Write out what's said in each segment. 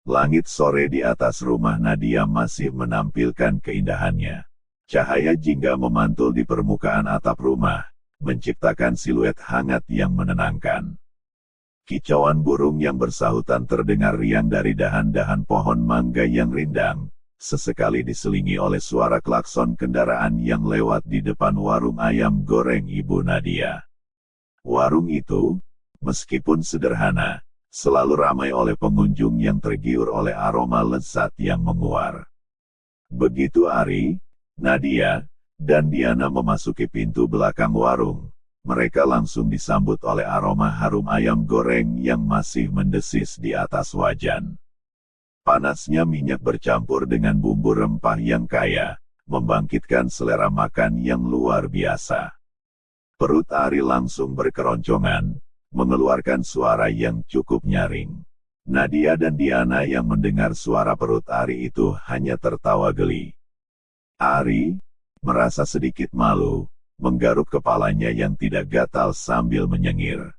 Langit sore di atas rumah Nadia masih menampilkan keindahannya. Cahaya jingga memantul di permukaan atap rumah, menciptakan siluet hangat yang menenangkan. Kicauan burung yang bersahutan terdengar riang dari dahan-dahan pohon mangga yang rindang, sesekali diselingi oleh suara klakson kendaraan yang lewat di depan warung ayam goreng Ibu Nadia. Warung itu, meskipun sederhana, selalu ramai oleh pengunjung yang tergiur oleh aroma lezat yang menguar. Begitu Ari, Nadia, dan Diana memasuki pintu belakang warung, mereka langsung disambut oleh aroma harum ayam goreng yang masih mendesis di atas wajan. Panasnya minyak bercampur dengan bumbu rempah yang kaya, membangkitkan selera makan yang luar biasa. Perut Ari langsung berkeroncongan, mengeluarkan suara yang cukup nyaring. Nadia dan Diana yang mendengar suara perut Ari itu hanya tertawa geli. Ari, merasa sedikit malu, menggaruk kepalanya yang tidak gatal sambil menyengir.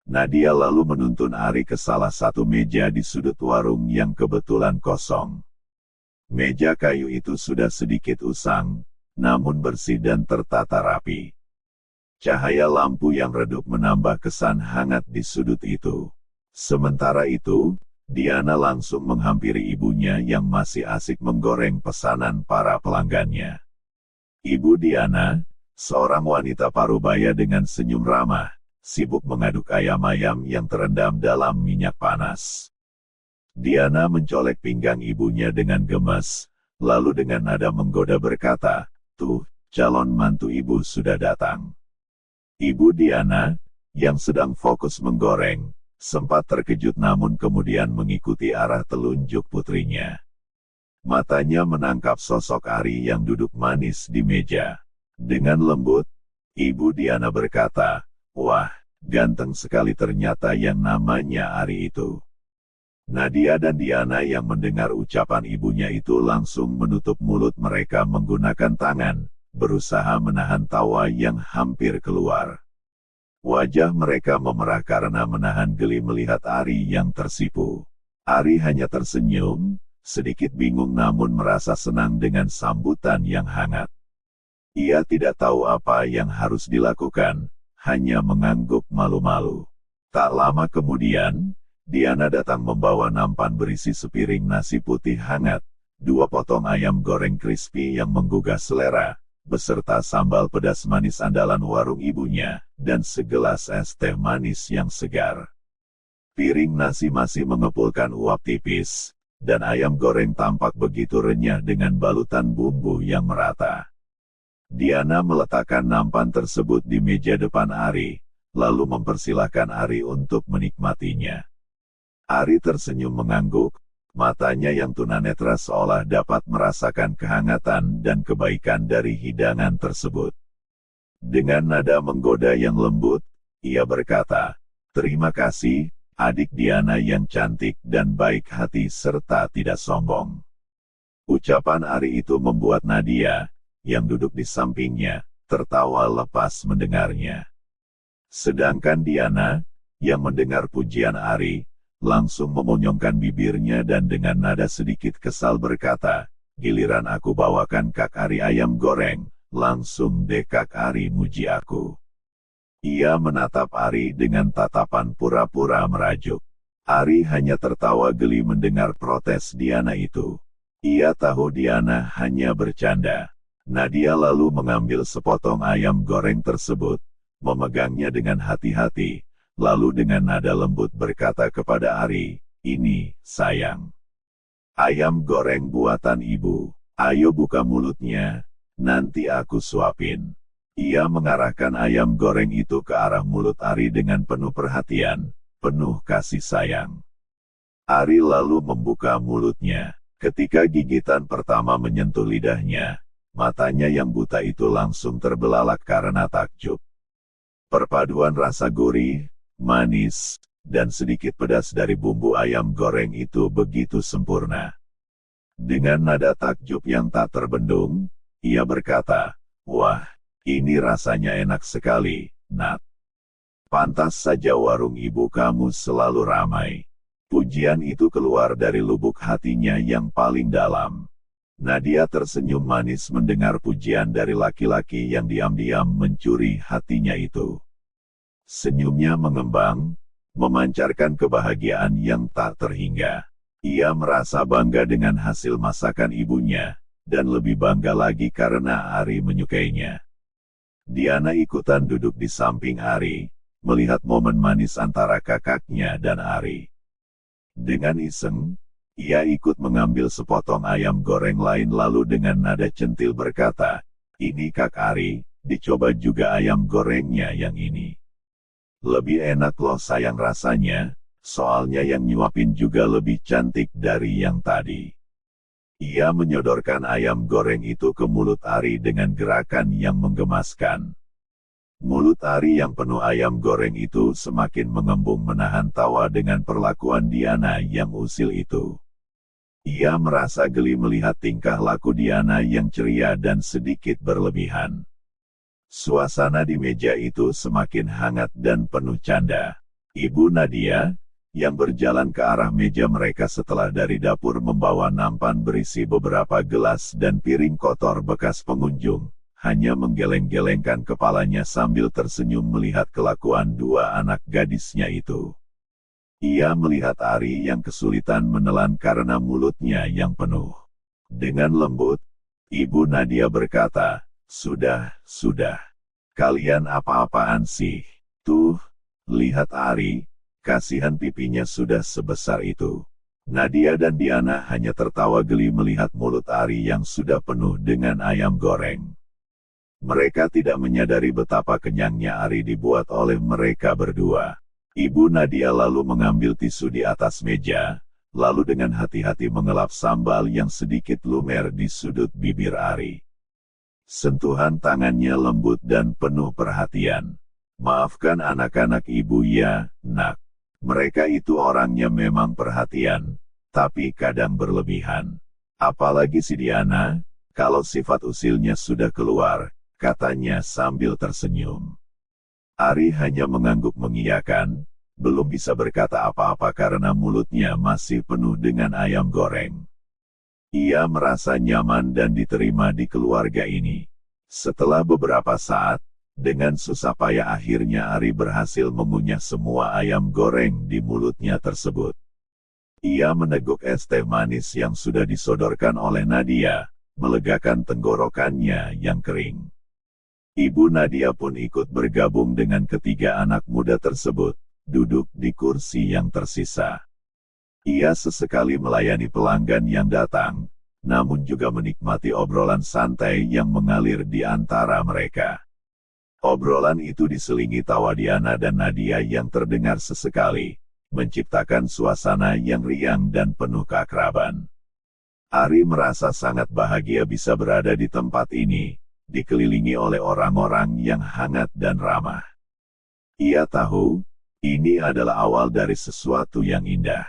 Nadia lalu menuntun Ari ke salah satu meja di sudut warung yang kebetulan kosong. Meja kayu itu sudah sedikit usang, namun bersih dan tertata rapi. Cahaya lampu yang redup menambah kesan hangat di sudut itu. Sementara itu, Diana langsung menghampiri ibunya yang masih asik menggoreng pesanan para pelanggannya. Ibu Diana, seorang wanita parubaya dengan senyum ramah, sibuk mengaduk ayam-ayam yang terendam dalam minyak panas. Diana mencolek pinggang ibunya dengan gemes, lalu dengan nada menggoda berkata, "Tuh, calon mantu ibu sudah datang." Ibu Diana, yang sedang fokus menggoreng, sempat terkejut namun kemudian mengikuti arah telunjuk putrinya. Matanya menangkap sosok Ari yang duduk manis di meja. Dengan lembut, Ibu Diana berkata, "Wah, ganteng sekali ternyata yang namanya Ari itu." Nadia dan Diana yang mendengar ucapan ibunya itu langsung menutup mulut mereka menggunakan tangan, berusaha menahan tawa yang hampir keluar. Wajah mereka memerah karena menahan geli melihat Ari yang tersipu. Ari hanya tersenyum, sedikit bingung namun merasa senang dengan sambutan yang hangat. Ia tidak tahu apa yang harus dilakukan, hanya mengangguk malu-malu. Tak lama kemudian, Diana datang membawa nampan berisi sepiring nasi putih hangat, 2 potong ayam goreng crispy yang menggugah selera, beserta sambal pedas manis andalan warung ibunya, dan segelas es teh manis yang segar. Piring nasi masih mengepulkan uap tipis, dan ayam goreng tampak begitu renyah dengan balutan bumbu yang merata. Diana meletakkan nampan tersebut di meja depan Ari, lalu mempersilahkan Ari untuk menikmatinya. Ari tersenyum mengangguk, matanya yang tunanetra seolah dapat merasakan kehangatan dan kebaikan dari hidangan tersebut. Dengan nada menggoda yang lembut, ia berkata, "Terima kasih, adik Diana yang cantik dan baik hati serta tidak sombong." Ucapan Ari itu membuat Nadia, yang duduk di sampingnya, tertawa lepas mendengarnya. Sedangkan Diana, yang mendengar pujian Ari, langsung memonyongkan bibirnya dan dengan nada sedikit kesal berkata, "Giliran aku bawakan Kak Ari ayam goreng, langsung deh Kak Ari muji aku." Ia menatap Ari dengan tatapan pura-pura merajuk. Ari hanya tertawa geli mendengar protes Diana itu. Ia tahu Diana hanya bercanda. Nadia lalu mengambil sepotong ayam goreng tersebut, memegangnya dengan hati-hati, lalu dengan nada lembut berkata kepada Ari, "Ini, sayang, ayam goreng buatan ibu. Ayo buka mulutnya, nanti aku suapin." Ia mengarahkan ayam goreng itu ke arah mulut Ari dengan penuh perhatian, penuh kasih sayang. Ari lalu membuka mulutnya. Ketika gigitan pertama menyentuh lidahnya, matanya yang buta itu langsung terbelalak karena takjub. Perpaduan rasa gurih, manis, dan sedikit pedas dari bumbu ayam goreng itu begitu sempurna. Dengan nada takjub yang tak terbendung, ia berkata, "Wah, ini rasanya enak sekali, Nat. Pantas saja warung ibu kamu selalu ramai." Pujian itu keluar dari lubuk hatinya yang paling dalam. Nadia tersenyum manis mendengar pujian dari laki-laki yang diam-diam mencuri hatinya itu. Senyumnya mengembang, memancarkan kebahagiaan yang tak terhingga. Ia merasa bangga dengan hasil masakan ibunya, dan lebih bangga lagi karena Ari menyukainya. Diana ikutan duduk di samping Ari, melihat momen manis antara kakaknya dan Ari. Dengan iseng, ia ikut mengambil sepotong ayam goreng lain lalu dengan nada centil berkata, "Ini Kak Ari, dicoba juga ayam gorengnya yang ini. Lebih enak loh sayang rasanya, soalnya yang nyuapin juga lebih cantik dari yang tadi." Ia menyodorkan ayam goreng itu ke mulut Ari dengan gerakan yang menggemaskan. Mulut Ari yang penuh ayam goreng itu semakin mengembung menahan tawa dengan perlakuan Diana yang usil itu. Ia merasa geli melihat tingkah laku Diana yang ceria dan sedikit berlebihan. Suasana di meja itu semakin hangat dan penuh canda. Ibu Nadia, yang berjalan ke arah meja mereka setelah dari dapur membawa nampan berisi beberapa gelas dan piring kotor bekas pengunjung, hanya menggeleng-gelengkan kepalanya sambil tersenyum melihat kelakuan dua anak gadisnya itu. Ia melihat Ari yang kesulitan menelan karena mulutnya yang penuh. Dengan lembut, Ibu Nadia berkata, sudah. Kalian apa-apaan sih? Tuh, lihat Ari. Kasihan pipinya sudah sebesar itu. Nadia dan Diana hanya tertawa geli melihat mulut Ari yang sudah penuh dengan ayam goreng. Mereka tidak menyadari betapa kenyangnya Ari dibuat oleh mereka berdua. Ibu Nadia lalu mengambil tisu di atas meja, lalu dengan hati-hati mengelap sambal yang sedikit lumer di sudut bibir Ari. Sentuhan tangannya lembut dan penuh perhatian. "Maafkan anak-anak ibu ya, nak. Mereka itu orangnya memang perhatian, tapi kadang berlebihan. Apalagi si Diana, kalau sifat usilnya sudah keluar," katanya sambil tersenyum. Ari hanya mengangguk mengiyakan, belum bisa berkata apa-apa karena mulutnya masih penuh dengan ayam goreng. Ia merasa nyaman dan diterima di keluarga ini. Setelah beberapa saat, dengan susah payah akhirnya Ari berhasil mengunyah semua ayam goreng di mulutnya tersebut. Ia meneguk es teh manis yang sudah disodorkan oleh Nadia, melegakan tenggorokannya yang kering. Ibu Nadia pun ikut bergabung dengan ketiga anak muda tersebut, duduk di kursi yang tersisa. Ia sesekali melayani pelanggan yang datang, namun juga menikmati obrolan santai yang mengalir di antara mereka. Obrolan itu diselingi tawa Diana dan Nadia yang terdengar sesekali, menciptakan suasana yang riang dan penuh keakraban. Ari merasa sangat bahagia bisa berada di tempat ini, dikelilingi oleh orang-orang yang hangat dan ramah. Ia tahu, ini adalah awal dari sesuatu yang indah.